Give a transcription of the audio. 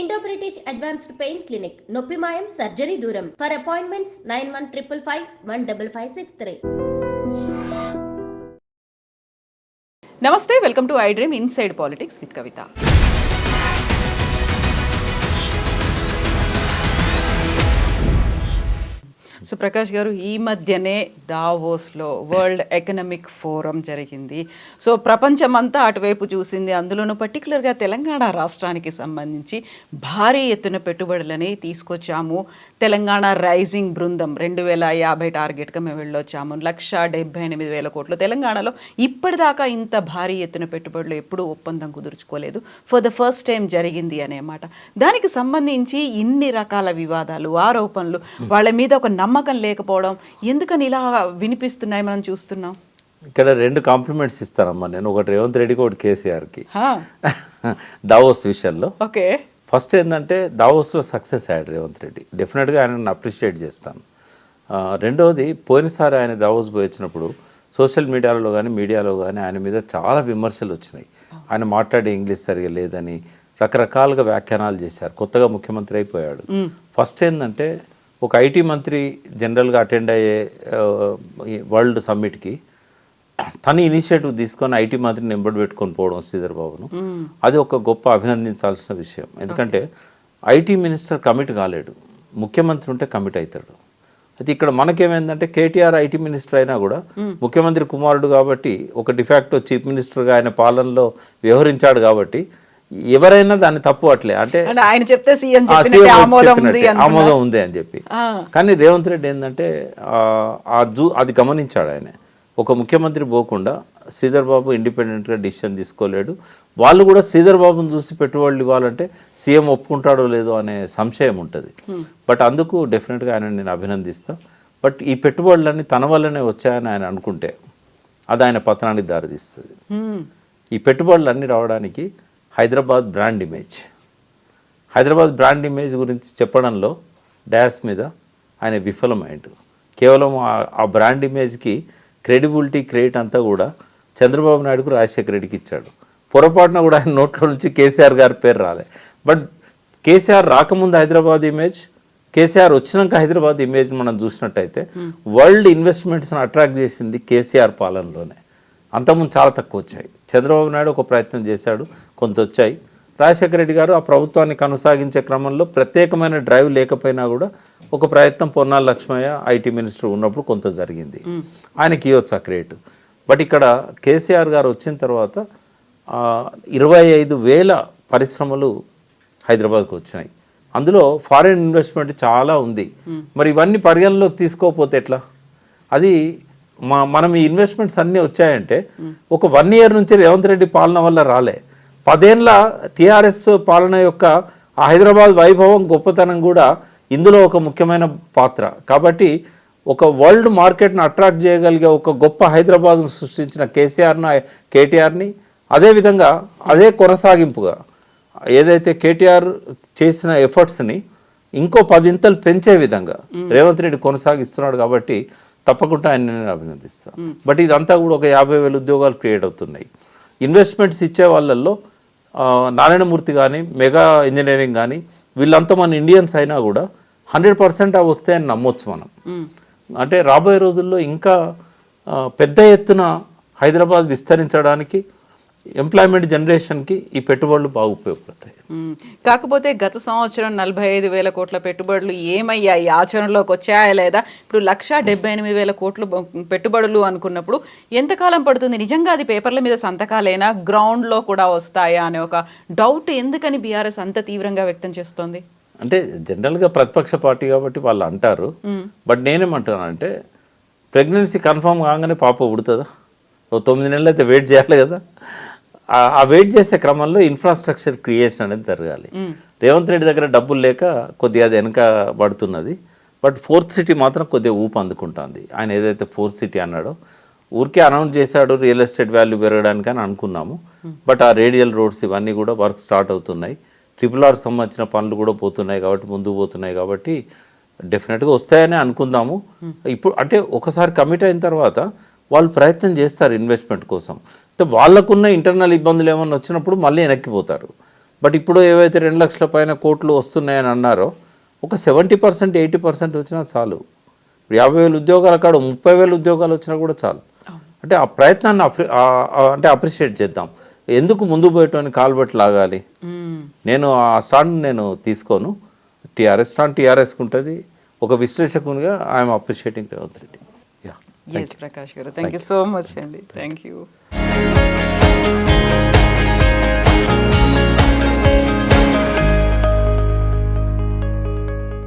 Indo British advanced pain clinic నొప్పి మాయం surgery దూరం ఫర్ అపాయింట్మెంట్స్ 9155515563. నమస్తే, welcome to I dream inside politics with Kavitha. So Prakash గారు, ఈ మధ్యనే దావోస్లో వరల్డ్ ఎకనామిక్ ఫోరం జరిగింది. సో ప్రపంచమంతా అటువైపు చూసింది. అందులోనూ పర్టికులర్గా తెలంగాణ రాష్ట్రానికి సంబంధించి భారీ ఎత్తున పెట్టుబడులని తీసుకొచ్చాము. తెలంగాణ రైజింగ్ బృందం 2050 టార్గెట్గా మేము వెళ్ళొచ్చాము. 1,78,000 కోట్లు. తెలంగాణలో ఇప్పటిదాకా ఇంత భారీ ఎత్తున పెట్టుబడులు ఎప్పుడూ ఒప్పందం కుదుర్చుకోలేదు. ఫర్ ద ఫస్ట్ టైం జరిగింది అనే మాట. దానికి సంబంధించి ఇన్ని రకాల వివాదాలు, ఆరోపణలు, వాళ్ళ మీద ఒక నమ్మకం లేకపోవడం ఎందుకని ఇలా వినిపిస్తున్నాయి మనం చూస్తున్నాం. ఇక్కడ రెండు కాంప్లిమెంట్స్ ఇస్తానమ్మా నేను. ఒకటి రేవంత్ రెడ్డికి, ఒకటి కేసీఆర్కి దావోస్ విషయంలో. ఓకే, ఫస్ట్ ఏంటంటే దావోస్లో సక్సెస్ అయ్యాడు రేవంత్ రెడ్డి. డెఫినెట్గా ఆయనను అప్రిషియేట్ చేస్తాను. రెండవది, పోయినసారి ఆయన దావోస్ పోయి వచ్చినప్పుడు సోషల్ మీడియాలో కానీ మీడియాలో కానీ ఆయన మీద చాలా విమర్శలు వచ్చినాయి. ఆయన మాట్లాడే ఇంగ్లీష్ సరిగా లేదని రకరకాలుగా వ్యాఖ్యానాలు చేశారు. కొత్తగా ముఖ్యమంత్రి అయిపోయాడు. ఫస్ట్ ఏంటంటే ఒక ఐటీ మంత్రి జనరల్గా అటెండ్ అయ్యే వరల్డ్ సమ్మిట్కి తను ఇనిషియేటివ్ తీసుకొని ఐటీ మంత్రిని ఎంబడి పెట్టుకొని పోవడం శ్రీధర్ బాబును, అది ఒక గొప్ప అభినందించాల్సిన విషయం. ఎందుకంటే ఐటీ మినిస్టర్ కమిట్ కాలేడు, ముఖ్యమంత్రి ఉంటే కమిట్ అవుతాడు. అయితే ఇక్కడ మనకేమైందంటే కేటీఆర్ ఐటీ మినిస్టర్ అయినా కూడా ముఖ్యమంత్రి కుమారుడు కాబట్టి, ఒక డిఫాక్టో చీఫ్ మినిస్టర్గా ఆయన పాలనలో వ్యవహరించాడు కాబట్టి ఎవరైనా దాన్ని తప్పు అట్లే అంటే ఆయన చెప్తే ఆమోదం ఉంది అని చెప్పి. కానీ రేవంత్ రెడ్డి ఏంటంటే అది గమనించాడు. ఆయన ఒక ముఖ్యమంత్రి పోకుండా శ్రీధర్ బాబు ఇండిపెండెంట్గా డిసిషన్ తీసుకోలేడు. వాళ్ళు కూడా శ్రీధర్ బాబుని చూసి పెట్టుబడులు ఇవ్వాలంటే సీఎం ఒప్పుకుంటాడో లేదో అనే సంశయం ఉంటుంది. బట్ అందుకు డెఫినెట్గా ఆయన నేను అభినందిస్తాను. బట్ ఈ పెట్టుబడులన్నీ తన వల్లనే వచ్చాయని ఆయన అనుకుంటే అది ఆయన పతనానికి దారితీస్తుంది. ఈ పెట్టుబడులన్నీ రావడానికి హైదరాబాద్ బ్రాండ్ ఇమేజ్ గురించి చెప్పడంలో డాష్ మీద ఆయన విఫలమైండు. కేవలం ఆ బ్రాండ్ ఇమేజ్కి క్రెడిబిలిటీ క్రెడిట్ అంతా కూడా చంద్రబాబు నాయుడుకు, రాజశేఖర రెడ్డికి ఇచ్చాడు. పొరపాటున కూడా ఆయన నోట్లో నుంచి కేసీఆర్ గారి పేరు రాలే. బట్ కేసీఆర్ రాకముందు హైదరాబాద్ ఇమేజ్, కేసీఆర్ వచ్చినాక హైదరాబాద్ ఇమేజ్ మనం చూసినట్టయితే వరల్డ్ ఇన్వెస్ట్మెంట్స్ని అట్రాక్ట్ చేసింది కేసీఆర్ పాలనలోనే. అంతకుముందు చాలా తక్కువ వచ్చాయి. చంద్రబాబు నాయుడు ఒక ప్రయత్నం చేశాడు, కొంత వచ్చాయి. రాజశేఖర రెడ్డి గారు ఆ ప్రభుత్వాన్ని కొనసాగించే క్రమంలో ప్రత్యేకమైన డ్రైవ్ లేకపోయినా కూడా ఒక ప్రయత్నం పొన్నాల లక్ష్మయ్య ఐటీ మినిస్టర్ ఉన్నప్పుడు కొంత జరిగింది. ఆయనకి ఇవ్వచ్చు ఆ క్రెడిట్. బట్ ఇక్కడ కేసీఆర్ గారు వచ్చిన తర్వాత 25,000 పరిశ్రమలు హైదరాబాద్కు వచ్చినాయి. అందులో ఫారిన్ ఇన్వెస్ట్మెంట్ చాలా ఉంది. మరి ఇవన్నీ పరిగణలోకి తీసుకోకపోతే ఎట్లా? అది మనం ఈ ఇన్వెస్ట్మెంట్స్ అన్నీ వచ్చాయంటే ఒక 1 year నుంచి రేవంత్ రెడ్డి పాలన వల్ల రాలే. 10 ఏళ్ళ టీఆర్ఎస్ పాలన యొక్క ఆ హైదరాబాద్ వైభవం, గొప్పతనం కూడా ఇందులో ఒక ముఖ్యమైన పాత్ర. కాబట్టి ఒక వరల్డ్ మార్కెట్ను అట్రాక్ట్ చేయగలిగే ఒక గొప్ప హైదరాబాద్ను సృష్టించిన కేటీఆర్ని అదేవిధంగా అదే కొనసాగింపుగా ఏదైతే కేటీఆర్ చేసిన ఎఫర్ట్స్ని ఇంకో 10 ఇంతలు పెంచే విధంగా రేవంత్ రెడ్డి కొనసాగిస్తున్నాడు. కాబట్టి తప్పకుండా ఆయన నేను అభినందిస్తాను. బట్ ఇదంతా కూడా ఒక 50,000 ఉద్యోగాలు క్రియేట్ అవుతున్నాయి. ఇన్వెస్ట్మెంట్స్ ఇచ్చే వాళ్ళల్లో నారాయణమూర్తి కానీ, మెగా ఇంజనీరింగ్ కానీ, వీళ్ళంతా మన ఇండియన్స్ అయినా కూడా 100% అవి వస్తాయని నమ్మొచ్చు మనం. అంటే రాబోయే రోజుల్లో ఇంకా పెద్ద ఎత్తున హైదరాబాద్ విస్తరించడానికి, ఎంప్లాయ్మెంట్ జనరేషన్కి ఈ పెట్టుబడులు బాగా ఉపయోగపడతాయి. కాకపోతే గత సంవత్సరం 45,000 కోట్ల పెట్టుబడులు ఏమయ్యాయి, ఆచరణలోకి వచ్చాయా లేదా? ఇప్పుడు 1,78,000 కోట్లు పెట్టుబడులు అనుకున్నప్పుడు ఎంతకాలం పడుతుంది? నిజంగా అది పేపర్ల మీద సంతకాలేనా, గ్రౌండ్లో కూడా వస్తాయా అనే ఒక డౌట్ ఎందుకని బీఆర్ఎస్ అంత తీవ్రంగా వ్యక్తం చేస్తోంది? అంటే జనరల్గా ప్రతిపక్ష పార్టీ కాబట్టి వాళ్ళు అంటారు. బట్ నేనేమంటానంటే ప్రెగ్నెన్సీ కన్ఫర్మ్ కాగానే పాప పుడుతుందా? 9 నెలలు అయితే వెయిట్ చేయాలి కదా. ఆ వెయిట్ చేసే క్రమంలో ఇన్ఫ్రాస్ట్రక్చర్ క్రియేషన్ అనేది జరగాలి. రేవంత్ రెడ్డి దగ్గర డబ్బులు లేక కొద్దిగా అది వెనక పడుతున్నది. బట్ 4th సిటీ మాత్రం కొద్దిగా ఊపు అందుకుంటుంది. ఆయన ఏదైతే 4th సిటీ అన్నాడో ఊరికే అనౌన్స్ చేశాడు రియల్ ఎస్టేట్ వాల్యూ పెరగడానికి అని అనుకున్నాము. బట్ ఆ రేడియల్ రోడ్స్ ఇవన్నీ కూడా వర్క్ స్టార్ట్ అవుతున్నాయి. RRR సంబంధించిన పనులు కూడా పోతున్నాయి కాబట్టి, ముందుకు పోతున్నాయి కాబట్టి డెఫినెట్గా వస్తాయని అనుకుందాము. ఇప్పుడు అంటే ఒకసారి కమిట్ అయిన తర్వాత వాళ్ళు ప్రయత్నం చేస్తారు ఇన్వెస్ట్మెంట్ కోసం. వాళ్ళకున్న ఇంటర్నల్ ఇబ్బందులు ఏమన్నా వచ్చినప్పుడు మళ్ళీ వెనక్కిపోతారు. బట్ ఇప్పుడు ఏవైతే 2 లక్షల పైన కోట్లు వస్తున్నాయని అన్నారో ఒక 70% 80% వచ్చినా చాలు. 50,000 ఉద్యోగాల కాడ 30,000 ఉద్యోగాలు వచ్చినా కూడా చాలు. అంటే ఆ ప్రయత్నాన్ని అంటే అప్రిషియేట్ చేద్దాం. ఎందుకు ముందు పోయేటోని కాల్బెట్ లాగాలి? నేను ఆ స్టాండ్ నేను తీసుకోను. టీఆర్ఎస్ స్టాండ్ టీఆర్ఎస్కి ఉంటుంది. ఒక విశ్లేషకునిగా I'm appreciating Revanth Reddy. Yes, Prakash garu. Thank you so much, Andy. Thank you.